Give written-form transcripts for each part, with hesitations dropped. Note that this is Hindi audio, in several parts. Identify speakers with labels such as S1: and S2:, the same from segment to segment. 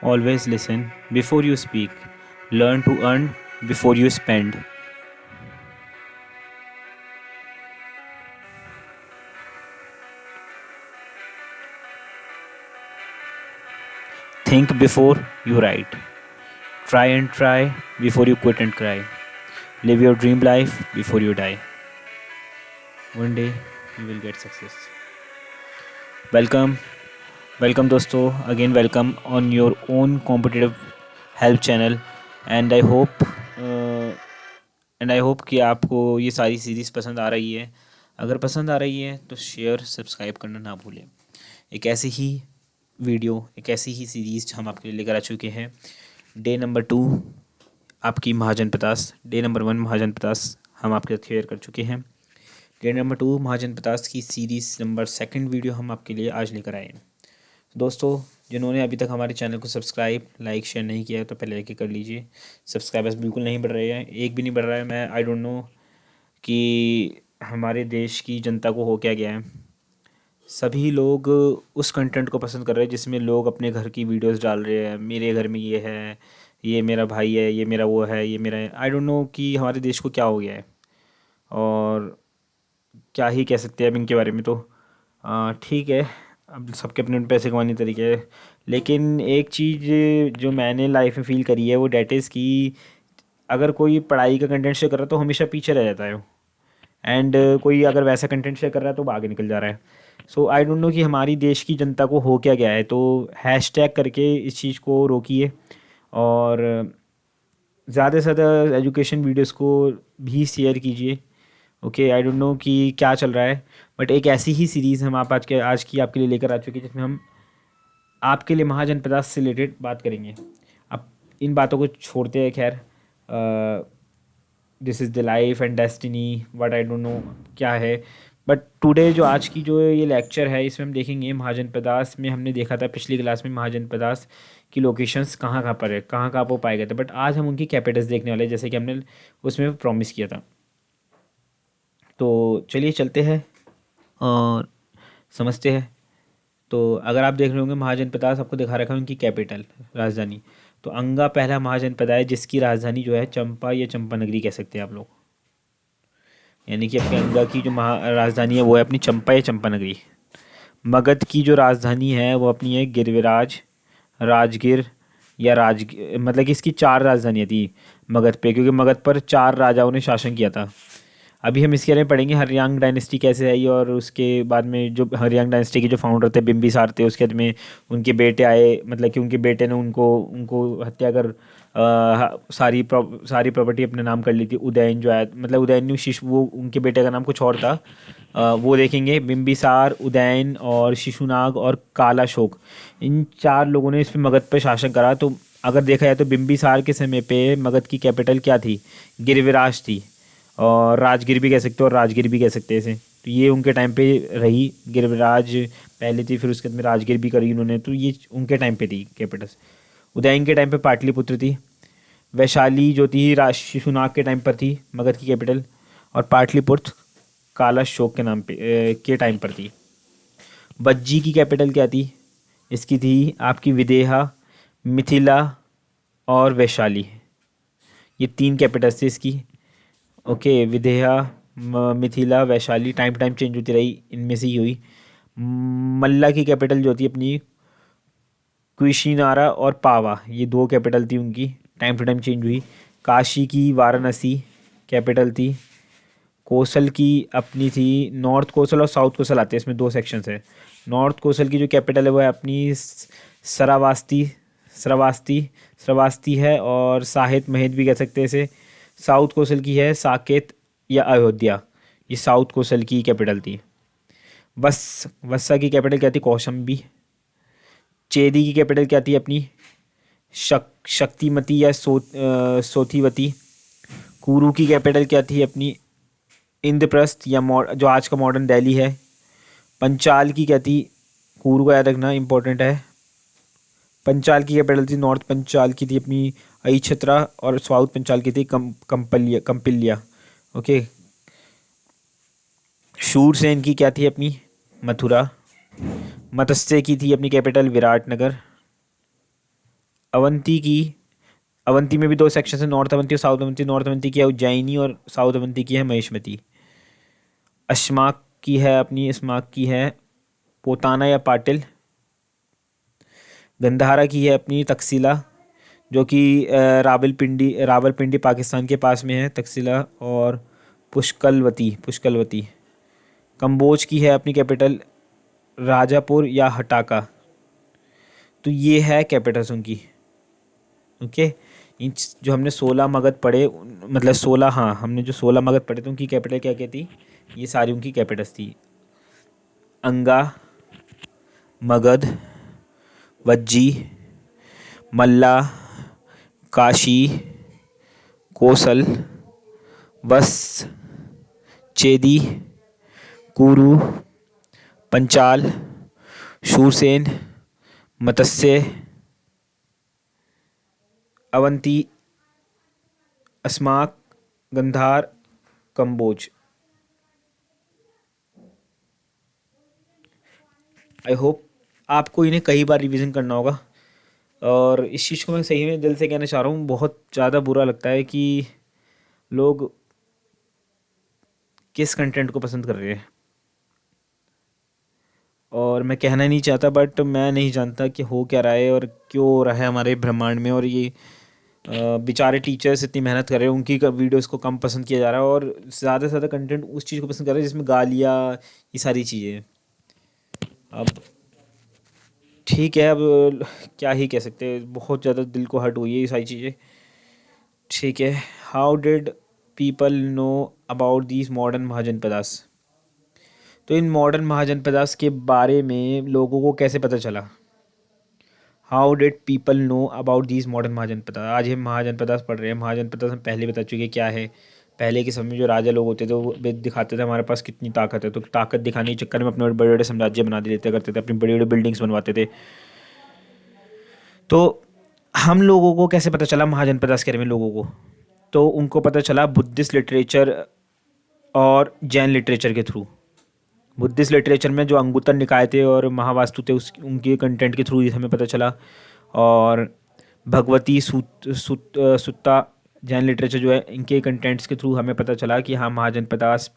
S1: Always listen before you speak. Learn to earn before you spend. Think before you write. Try and try before you quit and cry. Live your dream life before you die. One day you will get success. Welcome, welcome दोस्तों. Again welcome on your own competitive help channel. And I hope कि आपको ये सारी सीरीज़ पसंद आ रही है. अगर पसंद आ रही है तो शेयर सब्सक्राइब करना ना भूलें. एक ऐसी ही वीडियो, एक ऐसी ही सीरीज़ हम आपके लिए लेकर आ चुके हैं. डे नंबर 2 आपकी महाजन पतास. डे नंबर 1 महाजन पतास हम आपके साथ शेयर कर चुके हैं. डे नंबर 2 महाजन पतास की सीरीज़ नंबर 2 वीडियो हम आपके लिए आज लेकर आए हैं. दोस्तों, जिन्होंने अभी तक हमारे चैनल को सब्सक्राइब, लाइक, शेयर नहीं किया है तो पहले लेके कर लीजिए. सब्सक्राइबर्स बिल्कुल नहीं बढ़ रहे हैं, एक भी नहीं बढ़ रहा है. मैं आई डोंट नो कि हमारे देश की जनता को हो क्या गया है. सभी लोग उस कंटेंट को पसंद कर रहे हैं जिसमें लोग अपने घर की वीडियोस डाल रहे हैं. मेरे घर में ये है, ये मेरा भाई है, ये मेरा वो है, ये मेरा है. आई डोंट नो कि हमारे देश को क्या हो गया है और क्या ही कह सकते हैं अब इनके बारे में. तो ठीक है, अब सबके अपने अपने पैसे कमाने के तरीके हैं. लेकिन एक चीज़ जो मैंने लाइफ में फ़ील करी है वो डैट इज़ कि अगर कोई पढ़ाई का कंटेंट शेयर कर रहा है तो हमेशा पीछे रह जाता है. एंड कोई अगर वैसा कंटेंट शेयर कर रहा है तो आगे निकल जा रहा है. सो आई डोंट नो कि हमारी देश की जनता को हो क्या गया है. तो हैशटैग करके इस चीज़ को रोकिए और ज़्यादा से ज़्यादा एजुकेशन वीडियोस को भी शेयर कीजिए. ओके, आई डोंट नो कि क्या चल रहा है, बट एक ऐसी ही सीरीज़ हम आप आज की आपके लिए लेकर आ चुके हैं जिसमें हम आपके लिए महाजनपदास से रिलेटेड बात करेंगे. अब इन बातों को छोड़ते हैं. खैर, this is the life and destiny what I don't know क्या है. बट टुडे जो आज की जो ये लेक्चर है इसमें हम देखेंगे महाजनपदास में. हमने देखा था पिछली क्लास में महाजनपदास की लोकेशंस कहाँ कहाँ पर है, कहाँ कहाँ वो पाए गए थे. बट आज हम उनकी कैपिटल्स देखने वाले हैं जैसे कि हमने उसमें प्रॉमिस किया था. तो चलिए चलते हैं और समझते हैं. तो अगर आप देख रहे होंगे महाजनपदास आपको दिखा रखा है उनकी कैपिटल, राजधानी. तो अंगा पहला महाजनपद है जिसकी राजधानी जो है चंपा या चंपा नगरी कह सकते हैं आप लोग. यानी कि अपने अंगा की जो राजधानी है वो है अपनी चंपा या चंपा नगरी. मगध की जो राजधानी है वो अपनी है गिरविराज, राजगिर या मतलब कि इसकी 4 राजधानियाँ थी मगध पे, क्योंकि मगध पर 4 राजाओं ने शासन किया था. अभी हम इसके बारे में पढ़ेंगे हरियांग डायनेस्टी कैसे आई, और उसके बाद में जो हरियांग डायनेस्टी के जो फाउंडर थे बिम्बिसार थे, उसके बाद में उनके बेटे आए. मतलब कि उनके बेटे ने उनको उनको हत्या कर सारी प्रॉपर्टी अपने नाम कर ली थी. उदयन जो आया, मतलब उदयन शिशु, वो उनके बेटे का नाम कुछ और था. वो देखेंगे बिम्बिसार, उदयन और शिशुनाग और कालाशोक. इन 4 लोगों ने इस पर मगध पर शासन करा. तो अगर देखा जाए तो बिम्बिसार के समय पे मगध की कैपिटल क्या थी? गिरिविराज थी. और राजगिर भी कह सकते हो और राजगिर भी कह सकते हैं इसे. तो ये उनके टाइम पे रही. गिरिराज पहले थी, फिर उसके बाद में राजगिर भी करी उन्होंने. तो ये उनके टाइम पे थी कैपिटल्स. उदयन के टाइम पे पाटलिपुत्र थी. वैशाली जो थी शिशुनाग के टाइम पर थी मगध की कैपिटल. और पाटलिपुत्र कालाशोक के नाम पे के टाइम पर थी. बज्जी की कैपिटल क्या थी? इसकी थी आपकी विदेहा, मिथिला और वैशाली. ये 3 कैपिटल्स थी इसकी. Okay, Videha, Mithila, Vaishali time to time change होती रही, इनमें से ही हुई. मल्ला की कैपिटल जो थी अपनी कुशीनारा और पावा, ये 2 कैपिटल थी उनकी, टाइम टू टाइम चेंज हुई. काशी की वाराणसी कैपिटल थी. कोसल की अपनी थी, नॉर्थ कोसल और साउथ कोसल आते हैं इसमें 2 सेक्शंस है. नॉर्थ कोसल की जो कैपिटल है वो है अपनी सरावास्ती श्रावस्ती श्रावस्ती है, और साहित महित भी कह सकते हैं इसे. साउथ कोसल की है साकेत या अयोध्या. ये साउथ कोसल की कैपिटल थी. वस्सा की कैपिटल क्या थी? कौशंबी. चेदी की कैपिटल क्या थी अपनी? शक्तिमती या सोथीवती. कुरु की कैपिटल क्या थी अपनी? इंद्रप्रस्थ या जो आज का मॉडर्न दिल्ली है. पंचाल की क्या थी? कुरु का याद रखना इंपॉर्टेंट है. पंचाल की कैपिटल थी, नॉर्थ पंचाल की थी अपनी अहिछत्रा, और साउथ पंचाल की थी कंपिल्या. ओके. शूरसेन की क्या थी अपनी? मथुरा. मत्स्य की थी अपनी कैपिटल विराटनगर. अवंती की, अवंती में भी दो सेक्शन है, नॉर्थ अवंती और साउथ अवंती। नॉर्थ अवंती की है उज्जैनी और साउथ अवंती की है महेशमती। अश्माक की है अपनी, अस्माक की है पोताना या पाटिल। गंधारा की है अपनी तकसीला, जो कि रावलपिंडी पाकिस्तान के पास में है तकसीला। और पुष्कलवती। कंबोज की है अपनी कैपिटल राजापुर या हटाका। तो ये है कैपिटल्स उनकी। ओके, इन जो हमने 16 मगध पढ़े, मतलब 16, हाँ हमने जो 16 मगध पढ़े थे उनकी कैपिटल क्या क्या थी, ये सारी उनकी कैपिटल्स थी। अंगा, मगध, वज्जी, मल्ला, काशी, कोसल, वस, चेदी, कुरु, पंचाल, शूरसेन, मत्स्य, अवंती, अस्माक, गंधार, कंबोज। आई होप आपको इन्हें कई बार रिवीजन करना होगा। और इस चीज़ को मैं सही में दिल से कहना चाह रहा हूँ, बहुत ज़्यादा बुरा लगता है कि लोग किस कंटेंट को पसंद कर रहे हैं। और मैं कहना नहीं चाहता, बट मैं नहीं जानता कि हो क्या रहा है और क्यों हो रहा है हमारे ब्रह्मांड में। और ये बेचारे टीचर्स इतनी मेहनत कर रहे हैं, उनकी वीडियोस को कम पसंद किया जा रहा है और ज़्यादा से ज़्यादा कंटेंट उस चीज़ को पसंद कर रहे हैं जिसमें गालियाँ, ये सारी चीज़ें। अब ठीक है, अब क्या ही कह सकते हैं, बहुत ज़्यादा दिल को हर्ट हुई है ये सारी चीज़ें। ठीक है, how did people know about these modern mahajanapadas. तो इन मॉडर्न महाजनपदास के बारे में लोगों को कैसे पता चला। How did people know about these modern mahajanapadas. आज हम महाजनपदास पढ़ रहे हैं, महाजनपदास हम पहले बता चुके क्या है। पहले के समय में जो राजा लोग होते थे वो दिखाते थे हमारे पास कितनी ताकत है, तो ताकत दिखाने के चक्कर में अपने बड़े बड़े साम्राज्य बना देते करते थे, अपनी बड़ी बड़ी बिल्डिंग्स बनवाते थे। तो हम लोगों को कैसे पता चला महाजनपदास के बारे में लोगों को, तो उनको पता चला बुद्धिस्ट लिटरेचर और जैन लिटरेचर के थ्रू। बुद्धिस्ट लिटरेचर में जो अंगुत्तर निकाय थे और महावास्तु थे उस उनके कंटेंट के थ्रू हमें पता चला। और भगवती सुत्ता जैन लिटरेचर जो है, इनके कंटेंट्स के थ्रू हमें पता चला कि हाँ महाजनपदास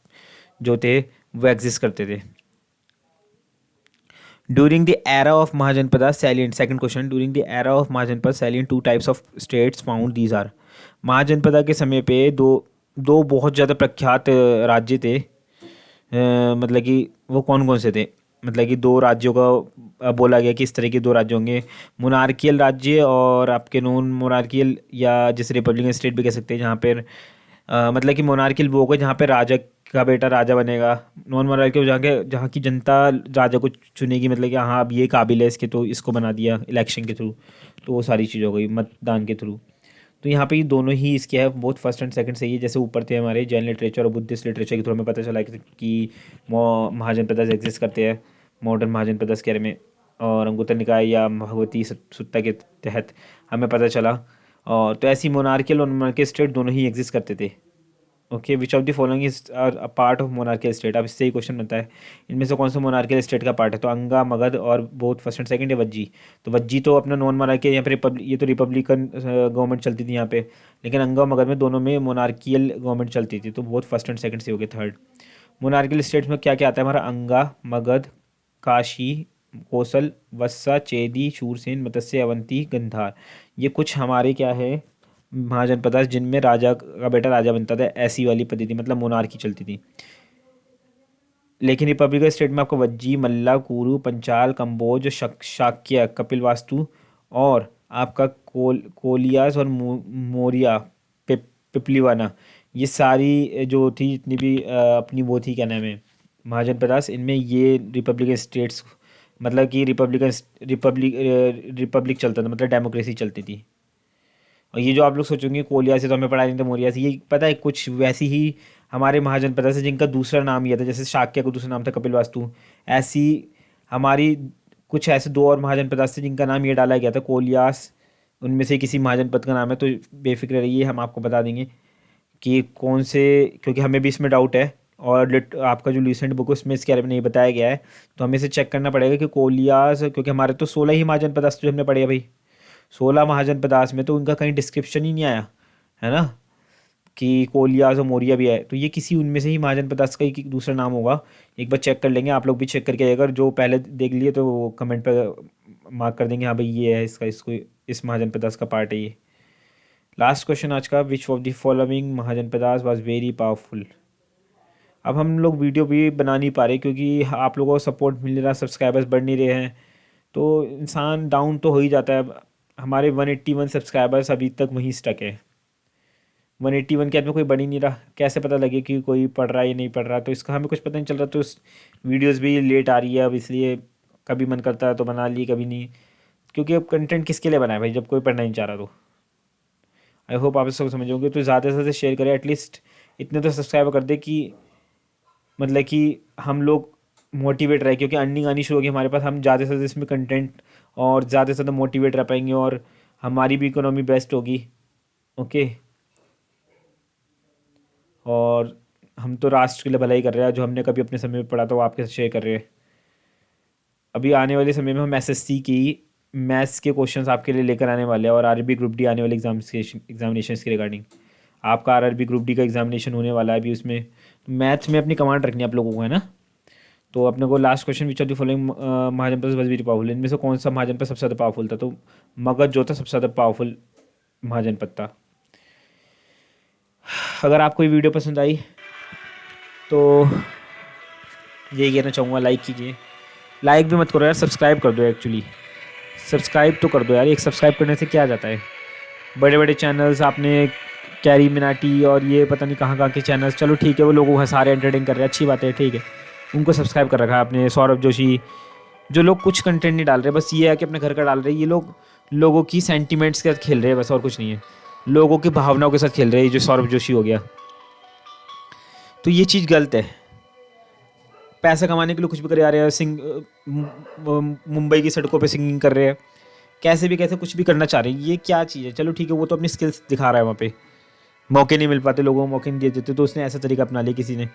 S1: जो थे वो एग्जिस्ट करते थे। During the era of Mahajanapadas salient, second question, during the era of Mahajanapada salient two types of states found these are. Mahajanapada के समय पे दो दो बहुत ज़्यादा प्रख्यात राज्य थे। मतलब कि वो कौन कौन से थे, मतलब कि दो राज्यों का बोला गया कि इस तरह के दो राज्य होंगे, मोनार्कियल राज्य और आपके नॉन मोनार्कियल, या जिसे रिपब्लिकन स्टेट भी कह सकते हैं, जहाँ पर मतलब कि मोनार्कियल वो होगा जहाँ पे राजा का बेटा राजा बनेगा। नॉन मोनार्कियल जहाँ की जनता राजा को चुनेगी, मतलब कि हाँ अब ये काबिल है इसके, तो इसको बना दिया इलेक्शन के थ्रू। तो वो सारी चीज़ हो गई मतदान के थ्रू। तो यहाँ पे ये दोनों ही इसके है, बहुत फर्स्ट एंड सेकंड सही है। जैसे ऊपर थे हमारे जैन लिटरेचर और बुद्धिस्ट लिटरेचर के थ्रू हमें पता चला कि महाजनपदास एग्जिस्ट करते हैं, मॉडर्न महाजनपदास के बारे में। और अंगुत्तर निकाय या भगवती सुत्ता के तहत हमें पता चला। और तो ऐसी मोनार्कियल और मोनार्कियल स्टेट दोनों ही एग्जिस्ट करते थे। Okay, which of the following is a part of monarchial state. अब इससे ही क्वेश्चन बनता है इनमें से कौन सा मोनार्कियल स्टेट का पार्ट है। तो अंगा, मगध और बहुत फर्स्ट एंड सेकंड है वज्जी। तो वज्जी तो अपना नॉन मोनार्कियल, यहाँ पे ये तो रिपब्लिकन गवर्नमेंट चलती थी यहाँ पे, लेकिन अंगा और मगध में दोनों में मोनार्कियल गवर्नमेंट चलती थी। तो बहुत फर्स्ट एंड सेकंड से हो गए थर्ड। मोनार्कियल स्टेट्स में क्या क्या आता है हमारा, अंगा, मगध, काशी, कोसल, वत्सा, चेदी, शूरसेन, मत्स्य, अवंती, गंधार। ये कुछ हमारे क्या है महाजनपदास जिनमें राजा का बेटा राजा बनता था, ऐसी वाली पद्धति, मतलब मोनार्की चलती थी। लेकिन रिपब्लिकन स्टेट में आपको वज्जी, मल्ला, कुरु, पंचाल, कंबोज, शाक्य, कपिलवास्तु और आपका कोलियास और मोरिया, पिपलीवाना, ये सारी जो थी जितनी भी अपनी वो थी क्या नाम है महाजनपदास, इनमें ये रिपब्लिकन स्टेट्स, मतलब कि रिपब्लिक चलता था, मतलब डेमोक्रेसी चलती थी। और ये जो आप लोग सोचेंगे कोलिया से तो हमें पढ़ा नहीं था, मौर्या से, ये पता है कुछ वैसी ही हमारे महाजनपद से जिनका दूसरा नाम ये था, जैसे शाक्य का दूसरा नाम था कपिलवास्तु, ऐसी हमारी कुछ ऐसे दो और महाजनपद थे जिनका नाम ये डाला गया था कोलियास। उनमें से किसी महाजनपद का नाम है, तो बेफिक्र रहिए, हम आपको बता देंगे कि कौन से, क्योंकि हमें भी इसमें डाउट है। और आपका जो रिसेंट बुक है उसमें इसके बारे में नहीं बताया गया है, तो हमें इसे चेक करना पड़ेगा कि कोलियास, क्योंकि हमारे तो 16 ही महाजनपद जो हमने पढ़े हैं भाई, 16 महाजनपदास में तो उनका कहीं डिस्क्रिप्शन ही नहीं आया है ना, कि कोलियास और मौर्य भी है। तो ये किसी उनमें से ही महाजनपदास का ही दूसरा नाम होगा। एक बार चेक कर लेंगे, आप लोग भी चेक करके, अगर जो पहले देख लिए तो वो कमेंट पर मार्क कर देंगे, हाँ भाई ये है इसका, इसको इस महाजनपदास का पार्ट है ये। लास्ट क्वेश्चन आज का, विच of the following mahajanapadas was very powerful. अब हम लोग वीडियो भी बना नहीं पा रहे क्योंकि आप लोगों को सपोर्ट मिल नहीं रहा, सब्सक्राइबर्स बढ़ नहीं रहे हैं, तो इंसान डाउन तो हो ही जाता है। हमारे 181 सब्सक्राइबर्स अभी तक वहीं स्टक है। 181 के बाद में कोई बढ़ ही नहीं रहा, कैसे पता लगे कि कोई पढ़ रहा है या नहीं पढ़ रहा, तो इसका हमें कुछ पता नहीं चल रहा। तो वीडियोस भी लेट आ रही है अब, इसलिए कभी मन करता है तो बना ली, कभी नहीं, क्योंकि अब कंटेंट किसके लिए बनाए भाई जब कोई पढ़ना नहीं चाह रहा। तो आई होप आप इसको समझोगे, तो ज़्यादा से ज़्यादा शेयर करें, एटलीस्ट इतने तो सब्सक्राइब कर दे कि मतलब कि हम लोग मोटिवेट रहे, क्योंकि अर्निंग आनी शुरू होगी हमारे पास, हम ज़्यादा से ज़्यादा इसमें कंटेंट और ज़्यादा से ज़्यादा मोटिवेट रह पाएंगे और हमारी भी इकोनॉमी बेस्ट होगी। ओके, और हम तो राष्ट्र के लिए भलाई कर रहे हैं, जो हमने कभी अपने समय में पढ़ा था वो आपके साथ शेयर कर रहे हैं। अभी आने वाले समय में हम एसएससी की मैथ्स के क्वेश्चंस आपके लिए लेकर आने वाले हैं, और आरआरबी ग्रुप डी आने वाले एग्जामिनेशन के रिगार्डिंग। आपका आरआरबी ग्रुप डी का एग्जामिनेशन होने वाला है अभी, उसमें मैथ्स में अपनी कमांड रखनी है आप लोगों को, है ना। तो अपने को last question, which of the following Mahajanapada was very powerful, इनमें से कौन सा महाजनपद सबसे ज़्यादा पावरफुल था। तो मगध जो था सबसे ज़्यादा पावरफुल महाजनपद था। अगर आपको ये वीडियो पसंद आई तो यही कहना चाहूँगा, लाइक कीजिए। लाइक भी मत करो यार, सब्सक्राइब कर दो, एक्चुअली सब्सक्राइब तो कर दो यार, एक सब्सक्राइब करने से क्या जाता है। बड़े बड़े चैनल्स आपने, कैरी मिनाटी और ये पता नहीं कहाँ कहाँ के चैनल्स, चलो ठीक है वो लोगों को सारे एंटरटेन कर रहे हैं, अच्छी बात है, ठीक है, उनको सब्सक्राइब कर रखा है आपने। सौरभ जोशी, जो लोग कुछ कंटेंट नहीं डाल रहे, बस ये है कि अपने घर का डाल रहे हैं, ये लोग लोगों की सेंटिमेंट्स के साथ खेल रहे हैं बस, और कुछ नहीं है, लोगों की भावनाओं के साथ खेल रहे हैं, जो सौरभ जोशी हो गया। तो ये चीज़ गलत है। पैसा कमाने के लिए कुछ भी करे जा रहे हैं, मुंबई की सड़कों पे सिंगिंग कर रहे हैं, कैसे भी कैसे कुछ भी करना चाह रहे हैं, ये क्या चीज़ है। चलो ठीक है, वो तो अपनी स्किल्स दिखा रहा है, वहाँ पे मौके नहीं मिल पाते, लोगों को मौके नहीं दे देते, तो उसने ऐसा तरीका अपना लिया किसी ने।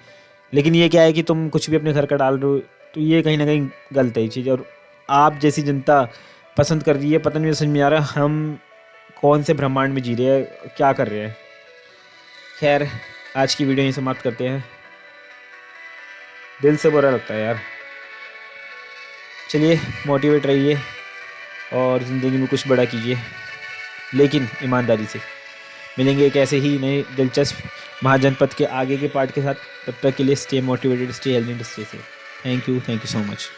S1: लेकिन ये क्या है कि तुम कुछ भी अपने घर का डाल रहे हो, तो ये कहीं ना कहीं गलत है ये चीज़, और आप जैसी जनता पसंद कर रही है, पता नहीं समझ में आ रहा हम कौन से ब्रह्मांड में जी रहे हैं, क्या कर रहे हैं। खैर, आज की वीडियो यहीं समाप्त करते हैं। दिल से बुरा लगता है यार। चलिए, मोटिवेट रहिए और ज़िंदगी में कुछ बड़ा कीजिए, लेकिन ईमानदारी से। मिलेंगे एक ऐसे ही नए दिलचस्प महाजनपद के आगे के पार्ट के साथ। तब तक के लिए stay motivated, stay healthy, stay safe. Thank you so much.